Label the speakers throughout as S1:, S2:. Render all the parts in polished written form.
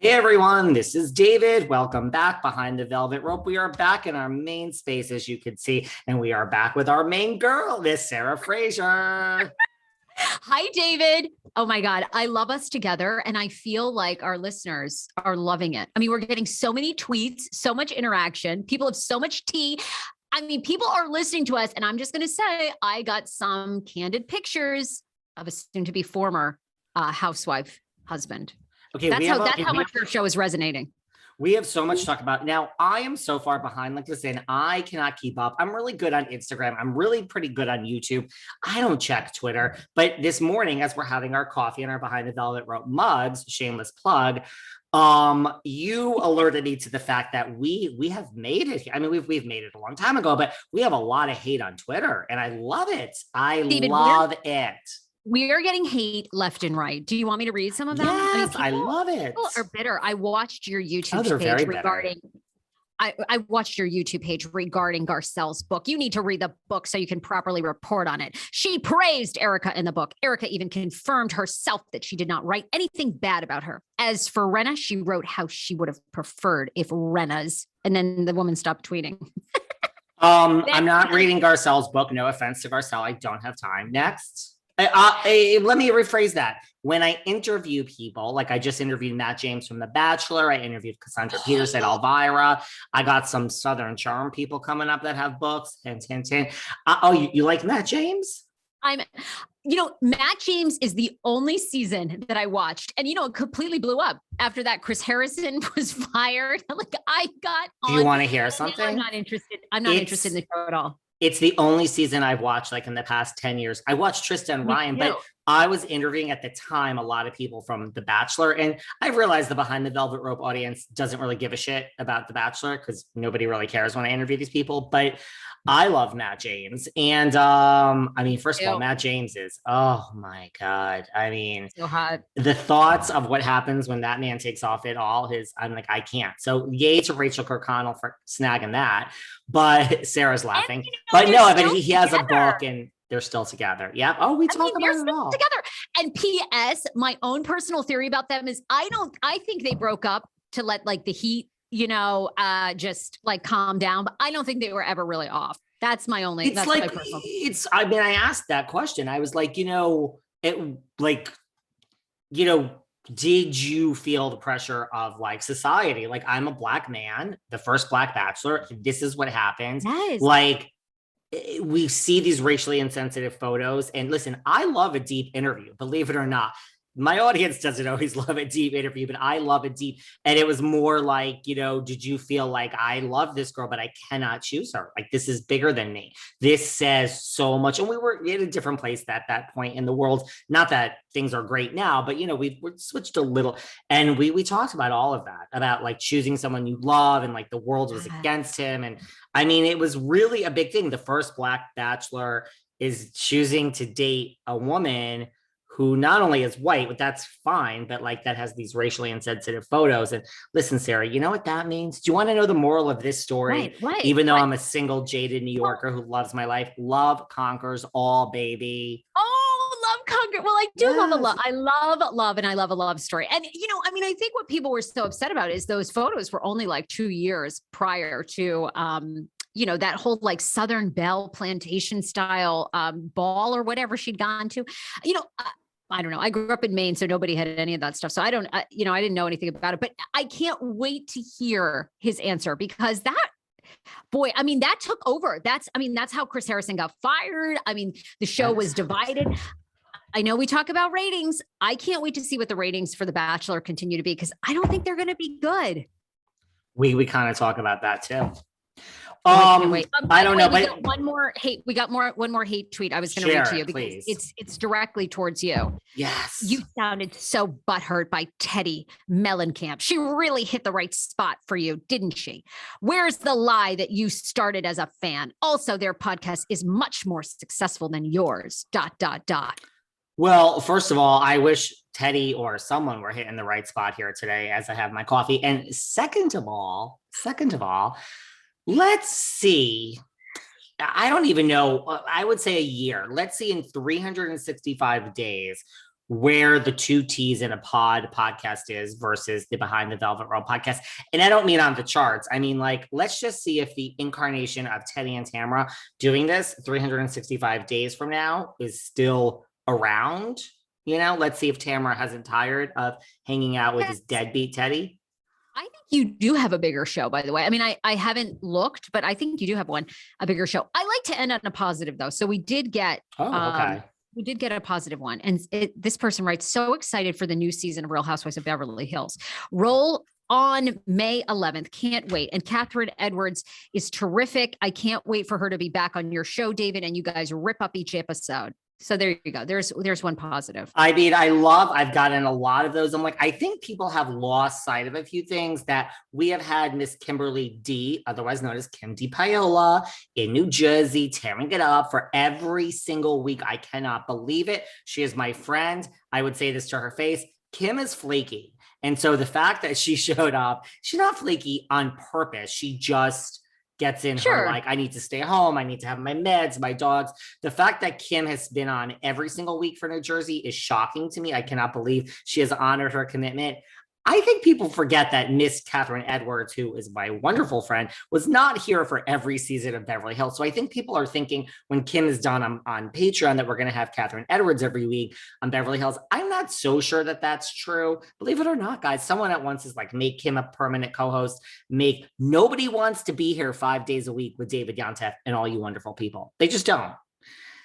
S1: Hey everyone, this is David. Welcome back behind the velvet rope. We are back in our main space, as you can see, and we are back with our main girl, Miss Sarah Fraser.
S2: Hi, David. Oh my God. I love us together. And I feel like our listeners are loving it. I mean, we're getting so many tweets, so much interaction. People have so much tea. I mean, people are listening to us. And I'm just going to say, I got some candid pictures of a soon to be former housewife husband.
S1: Okay,
S2: that's how much your show is resonating.
S1: We have so much to talk about. Now, I am so far behind. Like, listen, I cannot keep up. I'm really good on Instagram. I'm really pretty good on YouTube. I don't check Twitter. But this morning, as we're having our coffee and our Behind the Velvet Rope mugs, shameless plug, you alerted me to the fact that we have made it. I mean, we've made it a long time ago, but we have a lot of hate on Twitter, and I love it.
S2: David,
S1: love it.
S2: We are getting hate left and right. Do you want me to read some of them?
S1: Yes, I love it.
S2: People are bitter. I watched your YouTube
S1: page
S2: regarding. I watched your YouTube page regarding Garcelle's book. You need to read the book so you can properly report on it. She praised Erika in the book. Erika even confirmed herself that she did not write anything bad about her. As for Renna, she wrote how she would have preferred if Renna's, and then the woman stopped tweeting.
S1: I'm not reading Garcelle's book. No offense to Garcelle. I don't have time. Next. Let me rephrase that. When I interview people, like I just interviewed Matt James from The Bachelor, I interviewed Cassandra Peterson, Elvira. I got some Southern Charm people coming up that have books. Hint, hint, hint. You like Matt James?
S2: Matt James is the only season that I watched, and it completely blew up after that. Chris Harrison was fired.
S1: Do you want to hear something?
S2: I'm not interested. I'm not interested in the show at all.
S1: It's the only season I've watched like in the past 10 years. I watched Tristan and Ryan, but I was interviewing at the time a lot of people from The Bachelor. And I realized the Behind the Velvet Rope audience doesn't really give a shit about The Bachelor because nobody really cares when I interview these people. But I love Matt James. And first of all, Matt James is, oh my God. I mean,
S2: so hot.
S1: The thoughts of what happens when that man takes off it all I'm like, I can't. So yay to Rachel Kirkconnell for snagging that. But Sarah's laughing. But he has a book and they're still together. Yeah. Oh, we talk about it all
S2: together. And P.S. my own personal theory about them is I think they broke up to let like the heat, just like calm down. But I don't think they were ever really off. That's my only.
S1: It's like I asked that question. I was like, did you feel the pressure of like society? Like, I'm a Black man, the first Black Bachelor. This is what happens.
S2: Yes.
S1: Like, we see these racially insensitive photos. And listen, I love a deep interview, believe it or not. My audience doesn't always love a deep interview, but I love it deep. And it was more like, did you feel like I love this girl, but I cannot choose her? Like, this is bigger than me. This says so much. And we were in a different place at that point in the world. Not that things are great now, but, we switched a little. And we talked about all of that, about like choosing someone you love and like the world was against him. And I mean, it was really a big thing. The first Black Bachelor is choosing to date a woman who not only is white, but that's fine, but like that has these racially insensitive photos. And listen, Sarah, you know what that means? Do you want to know the moral of this story?
S2: Right.
S1: Even though I'm a single, jaded New Yorker who loves my life, love conquers all, baby.
S2: Oh, love conquers. Well, I do love a love. I love, and I love a love story. And, I think what people were so upset about is those photos were only like 2 years prior to, that whole like Southern Belle plantation style ball or whatever she'd gone to, I don't know. I grew up in Maine, so nobody had any of that stuff. So I didn't know anything about it, but I can't wait to hear his answer because that took over. That's how Chris Harrison got fired. I mean, the show was divided. I know we talk about ratings. I can't wait to see what the ratings for The Bachelor continue to be because I don't think they're going to be good.
S1: We kind of talk about that too.
S2: I don't know, but one more hate tweet I was going to read to you because it's directly towards you.
S1: Yes.
S2: You sounded so butthurt by Teddi Mellencamp. She really hit the right spot for you, didn't she? Where's the lie that you started as a fan? Also, their podcast is much more successful than yours, ...
S1: Well, first of all, I wish Teddi or someone were hitting the right spot here today as I have my coffee. And second of all, let's see. I don't even know. I would say a year. Let's see in 365 days, where the two T's in a pod podcast is versus the Behind the Velvet Rope podcast. And I don't mean on the charts. I mean, like, let's just see if the incarnation of Teddy and Tamara doing this 365 days from now is still around. You know, let's see if Tamara hasn't tired of hanging out with his deadbeat Teddy.
S2: I think you do have a bigger show, by the way. I mean, I haven't looked, but I think you do have a bigger show. I like to end on a positive though. So we did get, we did get a positive one. And this person writes, so excited for the new season of Real Housewives of Beverly Hills. Roll on May 11th. Can't wait. And Catherine Edwards is terrific. I can't wait for her to be back on your show, David, and you guys rip up each episode. So there you go. There's one positive.
S1: I mean, I've gotten a lot of those. I'm like, I think people have lost sight of a few things that we have had Miss Kimberly D, otherwise known as Kim D Paola, in New Jersey, tearing it up for every single week. I cannot believe it. She is my friend. I would say this to her face. Kim is flaky. And so the fact that she showed up, she's not flaky on purpose. She just gets in her, like, I need to stay home. I need to have my meds, my dogs. The fact that Kim has been on every single week for New Jersey is shocking to me. I cannot believe she has honored her commitment. I think people forget that Miss Catherine Edwards, who is my wonderful friend, was not here for every season of Beverly Hills. So I think people are thinking when Kim is done on Patreon that we're going to have Catherine Edwards every week on Beverly Hills. I'm not so sure that that's true. Believe it or not, guys, someone at once is like, make Kim a permanent co-host. Nobody wants to be here 5 days a week with David Yontef and all you wonderful people. They just don't.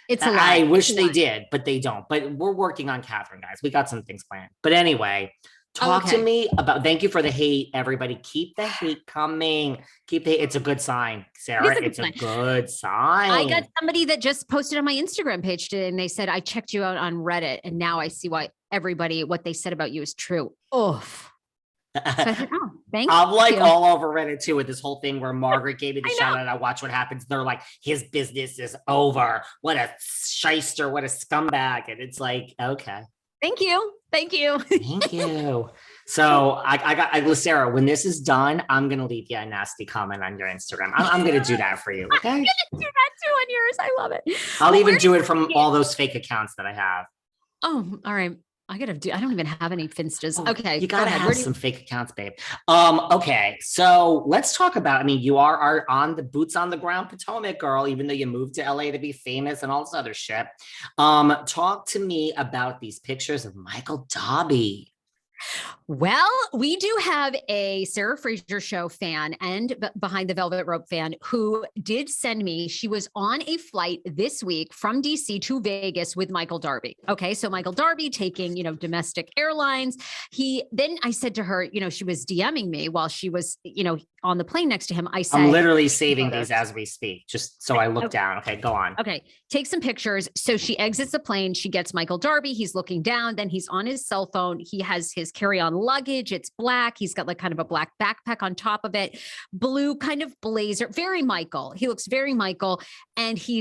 S2: It's a lie.
S1: I wish they did, but they don't. But we're working on Catherine, guys. We got some things planned. But anyway, talk to me about, thank you for the hate, everybody. Keep the hate coming. It's a good sign, Sarah. It's a good sign.
S2: I got somebody that just posted on my Instagram page today and they said, I checked you out on Reddit and now I see why what they said about you is true. Oof. So I said,
S1: I'm like all over Reddit too with this whole thing where Margaret gave me the shout out. I watch what happens. They're like, his business is over. What a shyster, what a scumbag. And it's like, okay.
S2: Thank you.
S1: Thank you. So I got Sarah, when this is done, I'm going to leave you a nasty comment on your Instagram. I'm going to do that for you. Okay.
S2: I'm going to do that too on yours. I love it.
S1: I'll even do it from all those fake accounts that I have.
S2: Oh, all right. I don't even have any Finstas. Okay.
S1: You gotta have some fake accounts, babe. Okay. So let's talk about, I mean, you are on the boots on the ground Potomac girl, even though you moved to LA to be famous and all this other shit. Talk to me about these pictures of Michael Dobby.
S2: Well, we do have a Sarah Fraser Show fan and Behind the Velvet Rope fan who did send me, she was on a flight this week from DC to Vegas with Michael Darby. Okay. So Michael Darby taking, domestic airlines. Then I said to her, she was DMing me while she was, on the plane next to him. I said,
S1: I'm literally saving these as we speak, just so I look down. Okay, go on.
S2: Okay. Take some pictures. So she exits the plane. She gets Michael Darby. He's looking down. Then he's on his cell phone. He has his carry-on luggage. It's black. He's got like kind of a black backpack on top of it. Blue kind of blazer. Very Michael. He looks very Michael. And he's